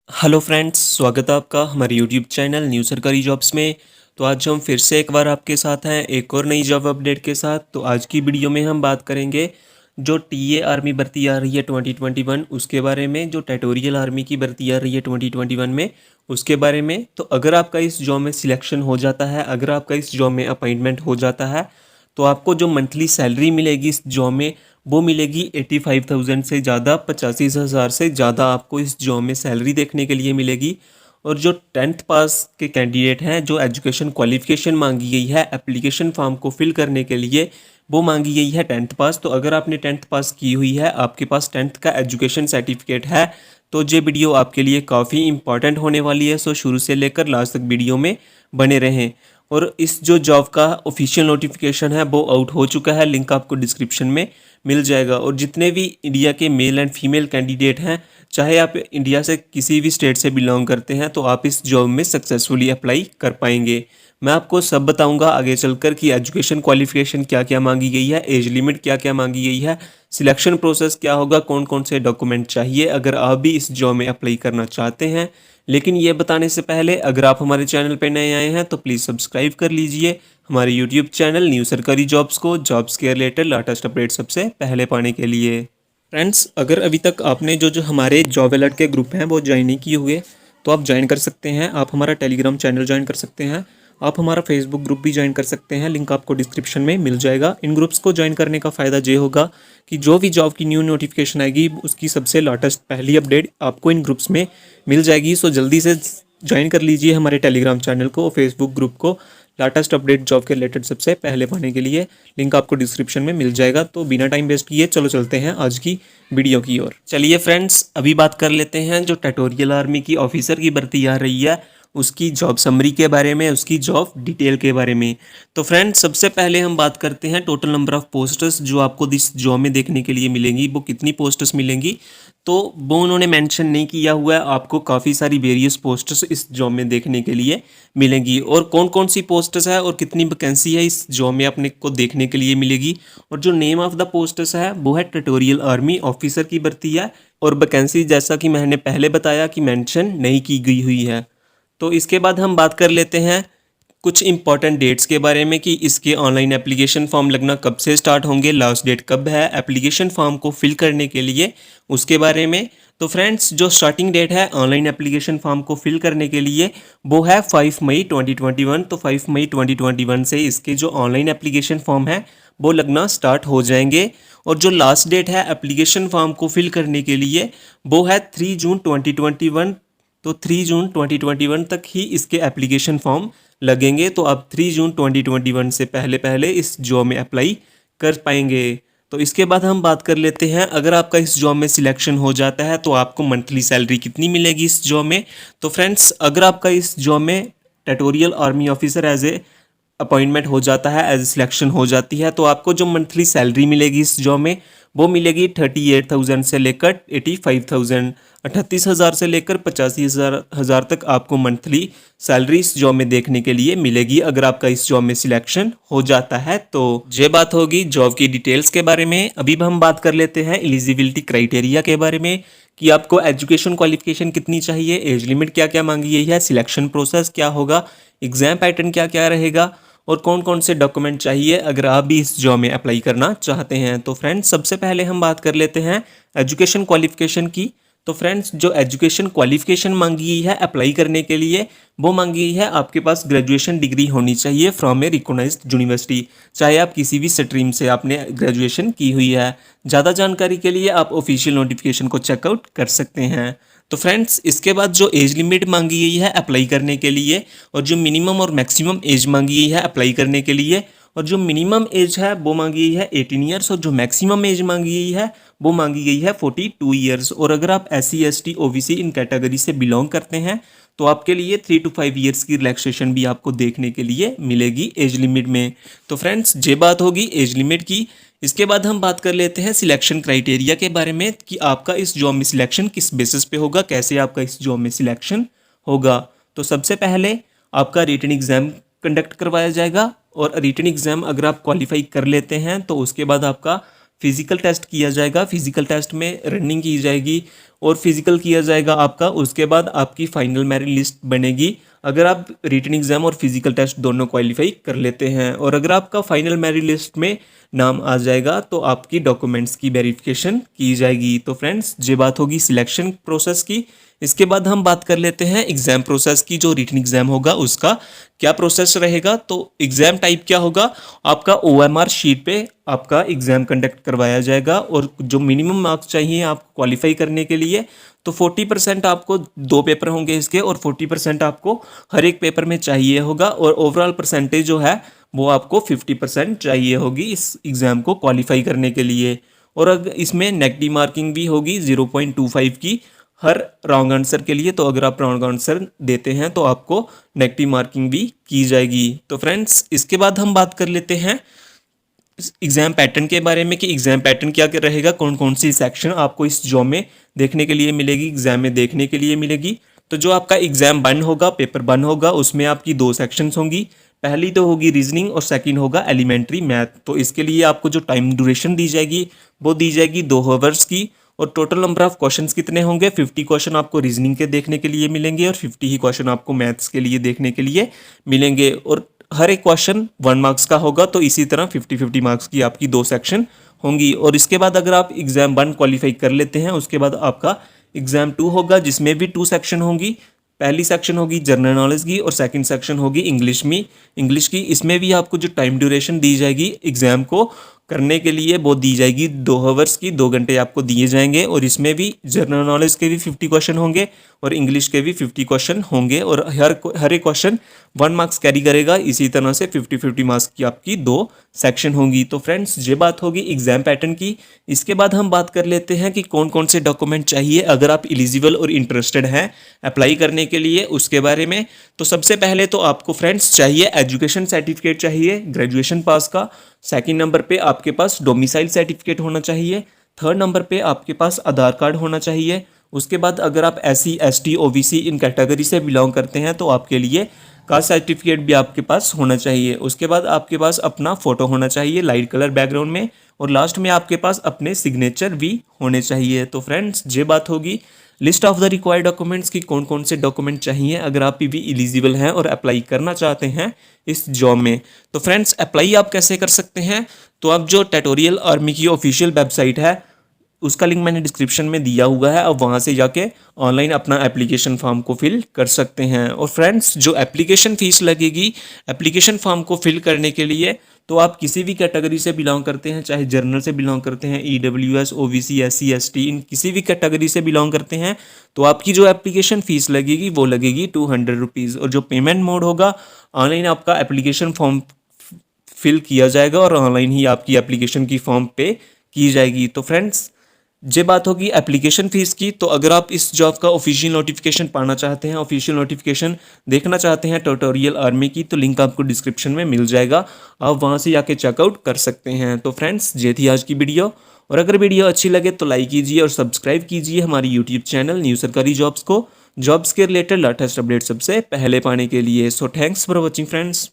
Hello friends, स्वागत है आपका हमारे यूट्यूब चैनल न्यू सरकारी जॉब्स में। तो आज हम फिर से एक बार आपके साथ हैं एक और नई जॉब अपडेट के साथ। तो आज की वीडियो में हम बात करेंगे जो टीए आर्मी भर्ती आ रही है 2021 उसके बारे में, जो टेटोरियल आर्मी की भर्ती आ रही है 2021 में उसके बारे में। तो अगर आपका इस जॉब में सिलेक्शन हो जाता है, अगर आपका इस जॉब में अपॉइंटमेंट हो जाता है, तो आपको जो मंथली सैलरी मिलेगी इस जॉब में वो मिलेगी 85,000 से ज़्यादा, 85,000 से ज़्यादा आपको इस जॉब में सैलरी देखने के लिए मिलेगी। और जो 10th पास के कैंडिडेट हैं, जो एजुकेशन क्वालिफिकेशन मांगी गई है एप्लीकेशन फॉर्म को फिल करने के लिए, वो मांगी गई है 10th पास। तो अगर आपने 10th पास की हुई है, आपके पास 10th का एजुकेशन सर्टिफिकेट है, तो ये वीडियो आपके लिए काफ़ी इंपॉर्टेंट होने वाली है। सो शुरू से लेकर लास्ट तक वीडियो में बने रहें। और इस जो जॉब का ऑफिशियल नोटिफिकेशन है वो आउट हो चुका है, लिंक आपको डिस्क्रिप्शन में मिल जाएगा। और जितने भी इंडिया के मेल एंड फीमेल कैंडिडेट हैं, चाहे आप इंडिया से किसी भी स्टेट से बिलोंग करते हैं, तो आप इस जॉब में सक्सेसफुली अप्लाई कर पाएंगे। मैं आपको सब बताऊंगा आगे चलकर कि एजुकेशन क्वालिफिकेशन क्या क्या मांगी गई है, एज लिमिट क्या क्या मांगी गई है, सिलेक्शन प्रोसेस क्या होगा, कौन कौन से डॉक्यूमेंट चाहिए अगर आप भी इस जॉब में अप्लाई करना चाहते हैं। लेकिन ये बताने से पहले अगर आप हमारे चैनल पर नए आए हैं तो प्लीज़ सब्सक्राइब कर लीजिए हमारे यूट्यूब चैनल न्यू सरकारी जॉब्स को, जॉब्स के रिलेटेड लेटेस्ट अपडेट सबसे पहले पाने के लिए। फ्रेंड्स, अगर अभी तक आपने जो जो हमारे जॉब अलर्ट के ग्रुप हैं वो ज्वाइन नहीं किए हुए, तो आप ज्वाइन कर सकते हैं। आप हमारा टेलीग्राम चैनल ज्वाइन कर सकते हैं, आप हमारा फेसबुक ग्रुप भी ज्वाइन कर सकते हैं, लिंक आपको डिस्क्रिप्शन में मिल जाएगा। इन ग्रुप्स को ज्वाइन करने का फ़ायदा ये होगा कि जो भी जॉब की न्यू नोटिफिकेशन आएगी उसकी सबसे लेटेस्ट पहली अपडेट आपको इन ग्रुप्स में मिल जाएगी। सो जल्दी से ज्वाइन कर लीजिए हमारे टेलीग्राम चैनल को और फेसबुक ग्रुप को, लेटेस्ट अपडेट जॉब के रिलेटेड सबसे पहले पाने के लिए। लिंक आपको डिस्क्रिप्शन में मिल जाएगा। तो बिना टाइम वेस्ट किए चलो चलते हैं आज की वीडियो की ओर। चलिए फ्रेंड्स, अभी बात कर लेते हैं जो टेटोरियल आर्मी की ऑफिसर की भर्ती आ रही है उसकी जॉब समरी के बारे में, उसकी जॉब डिटेल के बारे में। तो फ्रेंड्स, सबसे पहले हम बात करते हैं टोटल नंबर ऑफ पोस्ट्स जो आपको इस जॉब में देखने के लिए मिलेंगी, वो कितनी पोस्ट्स मिलेंगी। तो वो उन्होंने मेंशन नहीं किया हुआ है, आपको काफ़ी सारी वेरियस पोस्ट्स इस जॉब में देखने के लिए मिलेंगी। और कौन कौन सी पोस्ट्स है और कितनी वैकेंसी है इस जॉब में अपने को देखने के लिए मिलेगी। और जो नेम ऑफ द पोस्ट्स है वो है टेटोरियल आर्मी ऑफिसर की भर्ती है। और वैकेंसी जैसा कि मैंने पहले बताया कि मेंशन नहीं की गई हुई है। तो इसके बाद हम बात कर लेते हैं कुछ इंपॉर्टेंट डेट्स के बारे में कि इसके ऑनलाइन एप्लीकेशन फॉर्म लगना कब से स्टार्ट होंगे, लास्ट डेट कब है एप्लीकेशन फॉर्म को फिल करने के लिए, उसके बारे में। तो फ्रेंड्स, जो स्टार्टिंग डेट है ऑनलाइन एप्लीकेशन फॉर्म को फिल करने के लिए वो है 5 मई 2021। तो 5 मई 2021 से इसके जो ऑनलाइन एप्लीकेशन फॉर्म है वो लगना स्टार्ट हो जाएंगे। और जो लास्ट डेट है एप्लीकेशन फॉर्म को फिल करने के लिए वो है 3 जून 2021। तो 3 जून 2021 तक ही इसके एप्लीकेशन फॉर्म लगेंगे। तो आप 3 जून 2021 से पहले पहले इस जॉब में अप्लाई कर पाएंगे। तो इसके बाद हम बात कर लेते हैं अगर आपका इस जॉब में सिलेक्शन हो जाता है तो आपको मंथली सैलरी कितनी मिलेगी इस जॉब में। तो फ्रेंड्स, अगर आपका इस जॉब में territorial army officer as a appointment हो जाता है, एज सिलेक्शन हो जाती है, तो आपको जो मंथली सैलरी मिलेगी इस जॉब में वो मिलेगी 38,000 से लेकर 85,000, 38,000 से लेकर 85,000 तक आपको मंथली सैलरी इस जॉब में देखने के लिए मिलेगी अगर आपका इस जॉब में सिलेक्शन हो जाता है। तो ये बात होगी जॉब की डिटेल्स के बारे में। अभी हम बात कर लेते हैं एलिजिबिलिटी क्राइटेरिया के बारे में कि आपको एजुकेशन क्वालिफिकेशन कितनी चाहिए, एज लिमिट क्या क्या मांगी गई है, सिलेक्शन प्रोसेस क्या होगा, एग्जाम पैटर्न क्या क्या रहेगा और कौन कौन से डॉक्यूमेंट चाहिए अगर आप भी इस जॉब में अप्लाई करना चाहते हैं। तो फ्रेंड्स, सबसे पहले हम बात कर लेते हैं एजुकेशन क्वालिफिकेशन की। तो फ्रेंड्स, जो एजुकेशन क्वालिफिकेशन मांगी गई है अप्लाई करने के लिए वो मांगी गई है आपके पास ग्रेजुएशन डिग्री होनी चाहिए फ्रॉम ए रिकॉग्नाइज्ड यूनिवर्सिटी, चाहे आप किसी भी स्ट्रीम से आपने ग्रेजुएशन की हुई है। ज़्यादा जानकारी के लिए आप ऑफिशियल नोटिफिकेशन को चेकआउट कर सकते हैं। तो फ्रेंड्स, इसके बाद जो एज लिमिट मांगी गई है अप्लाई करने के लिए और जो मिनिमम और मैक्सिमम एज मांगी गई है अप्लाई करने के लिए, और जो मिनिमम एज है वो मांगी गई है 18 ईयर्स और जो मैक्सिमम एज मांगी गई है वो मांगी गई है 42 ईयर्स। और अगर आप SC ST OBC इन कैटेगरी से बिलोंग करते हैं तो आपके लिए 3 to 5 ईयर्स की रिलैक्सेशन भी आपको देखने के लिए मिलेगी एज लिमिट में। तो फ्रेंड्स, ये बात होगी एज लिमिट की। इसके बाद हम बात कर लेते हैं सिलेक्शन क्राइटेरिया के बारे में कि आपका इस जॉब में सिलेक्शन किस बेसिस पे होगा, कैसे आपका इस जॉब में सिलेक्शन होगा। तो सबसे पहले आपका रिटन एग्जाम कंडक्ट करवाया जाएगा और रिटन एग्जाम अगर आप क्वालिफाई कर लेते हैं तो उसके बाद आपका फिजिकल टेस्ट किया जाएगा, फिजिकल टेस्ट में रनिंग की जाएगी और फिजिकल किया जाएगा आपका। उसके बाद आपकी फाइनल मेरिट लिस्ट बनेगी अगर आप रिटन एग्जाम और फिजिकल टेस्ट दोनों क्वालिफाई कर लेते हैं। और अगर आपका फाइनल मेरिट लिस्ट में नाम आ जाएगा तो आपकी डॉक्यूमेंट्स की वेरिफिकेशन की जाएगी। तो फ्रेंड्स ये बात होगी सिलेक्शन प्रोसेस की। इसके बाद हम बात कर लेते हैं एग्जाम प्रोसेस की। जो रिटन एग्जाम होगा उसका क्या प्रोसेस रहेगा। तो एग्जाम टाइप क्या होगा, आपका OMR शीट पे आपका एग्जाम कंडक्ट करवाया जाएगा और जो मिनिमम मार्क्स चाहिए आपको क्वालिफाई करने के लिए, तो 40% आपको 2 पेपर होंगे इसके और 40% आपको हर एक पेपर में चाहिए होगा और ओवरऑल परसेंटेज जो है वो आपको 50% चाहिए होगी इस एग्ज़ाम को क्वालिफाई करने के लिए। और अगर इसमें नेगेटिव मार्किंग भी होगी 0.25 की हर रॉन्ग आंसर के लिए। तो अगर आप रॉन्ग आंसर देते हैं तो आपको नेगेटिव मार्किंग भी की जाएगी। तो फ्रेंड्स इसके बाद हम बात कर लेते हैं एग्जाम पैटर्न के बारे में कि एग्जाम पैटर्न क्या रहेगा, कौन कौन सी सेक्शन आपको इस जॉब में देखने के लिए मिलेगी, एग्जाम में देखने के लिए मिलेगी। तो जो आपका एग्जाम 1 होगा, पेपर 1 होगा, उसमें आपकी 2 सेक्शंस होंगी। पहली तो होगी रीजनिंग और सेकंड होगा एलिमेंट्री मैथ। तो इसके लिए आपको जो टाइम ड्यूरेशन दी जाएगी वो दी जाएगी 2 आवर्स की। और टोटल नंबर ऑफ क्वेश्चंस कितने होंगे, 50 क्वेश्चन आपको रीजनिंग के देखने के लिए मिलेंगे और 50 ही क्वेश्चन आपको मैथ्स के लिए देखने के लिए मिलेंगे। और हर एक क्वेश्चन 1 मार्क्स का होगा। तो इसी तरह 50-50 मार्क्स की आपकी 2 सेक्शन होंगी। और इसके बाद अगर आप एग्जाम 1 क्वालिफाई कर लेते हैं उसके बाद आपका एग्जाम 2 होगा जिसमें भी 2 सेक्शन होंगी। पहली सेक्शन होगी जनरल नॉलेज की और सेकंड सेक्शन होगी इंग्लिश की। इसमें भी आपको जो टाइम ड्यूरेशन दी जाएगी एग्जाम को करने के लिए वो दी जाएगी 2 आवर्स की, 2 घंटे आपको दिए जाएंगे। और इसमें भी जनरल नॉलेज के भी 50 क्वेश्चन होंगे और इंग्लिश के भी 50 क्वेश्चन होंगे और हर एक क्वेश्चन 1 मार्क्स कैरी करेगा। इसी तरह से 50-50 मार्क्स की आपकी 2 सेक्शन होंगी। तो फ्रेंड्स ये बात होगी एग्जाम पैटर्न की। इसके बाद हम बात कर लेते हैं कि कौन कौन से डॉक्यूमेंट चाहिए अगर आप एलिजिबल और इंटरेस्टेड हैं अप्लाई करने के लिए उसके बारे में। तो सबसे पहले तो आपको फ्रेंड्स चाहिए एजुकेशन सर्टिफिकेट चाहिए ग्रेजुएशन पास का। सेकंड नंबर पे आपके पास डोमिसाइल सर्टिफिकेट होना चाहिए। थर्ड नंबर पे आपके पास आधार कार्ड होना चाहिए। उसके बाद अगर आप SC ST OBC इन कैटेगरी से बिलोंग करते हैं तो आपके लिए कास्ट सर्टिफिकेट भी आपके पास होना चाहिए। उसके बाद आपके पास अपना फ़ोटो होना चाहिए लाइट कलर बैकग्राउंड में और लास्ट में आपके पास अपने सिग्नेचर भी होने चाहिए। तो फ्रेंड्स ये बात होगी list of the required documents की कौन कौन से डॉक्यूमेंट चाहिए अगर आप भी एलिजिबल हैं और अप्लाई करना चाहते हैं इस जॉब में। तो फ्रेंड्स अप्लाई आप कैसे कर सकते हैं, तो आप जो ट्यूटोरियल आर्मी की ऑफिशियल वेबसाइट है उसका लिंक मैंने डिस्क्रिप्शन में दिया हुआ है, अब वहाँ से जाके ऑनलाइन अपना एप्लीकेशन फॉर्म को फिल कर सकते हैं। और फ्रेंड्स जो एप्लीकेशन फ़ीस लगेगी एप्लीकेशन फॉर्म को फिल करने के लिए, तो आप किसी भी कैटेगरी से बिलोंग करते हैं, चाहे जनरल से बिलोंग करते हैं, EWS OBC SC ST इन किसी भी कैटेगरी से बिलोंग करते हैं, तो आपकी जो एप्लीकेशन फ़ीस लगेगी वो लगेगी 200 रुपीज़। और जो पेमेंट मोड होगा ऑनलाइन आपका एप्लीकेशन फॉर्म फिल किया जाएगा और ऑनलाइन ही आपकी एप्लीकेशन की फॉर्म पे की जाएगी। तो फ्रेंड्स ये बात होगी एप्लीकेशन फ़ीस की। तो अगर आप इस जॉब का ऑफिशियल नोटिफिकेशन पाना चाहते हैं, ऑफिशियल नोटिफिकेशन देखना चाहते हैं ट्यूटोरियल आर्मी की, तो लिंक आपको डिस्क्रिप्शन में मिल जाएगा, आप वहां से जाके चेकआउट कर सकते हैं। तो फ्रेंड्स ये थी आज की वीडियो, और अगर वीडियो अच्छी लगे तो लाइक कीजिए और सब्सक्राइब कीजिए हमारी यूट्यूब चैनल न्यू सरकारी जॉब्स को, जॉब्स के रिलेटेड लेटेस्ट अपडेट सबसे पहले पाने के लिए। So thanks for watching friends.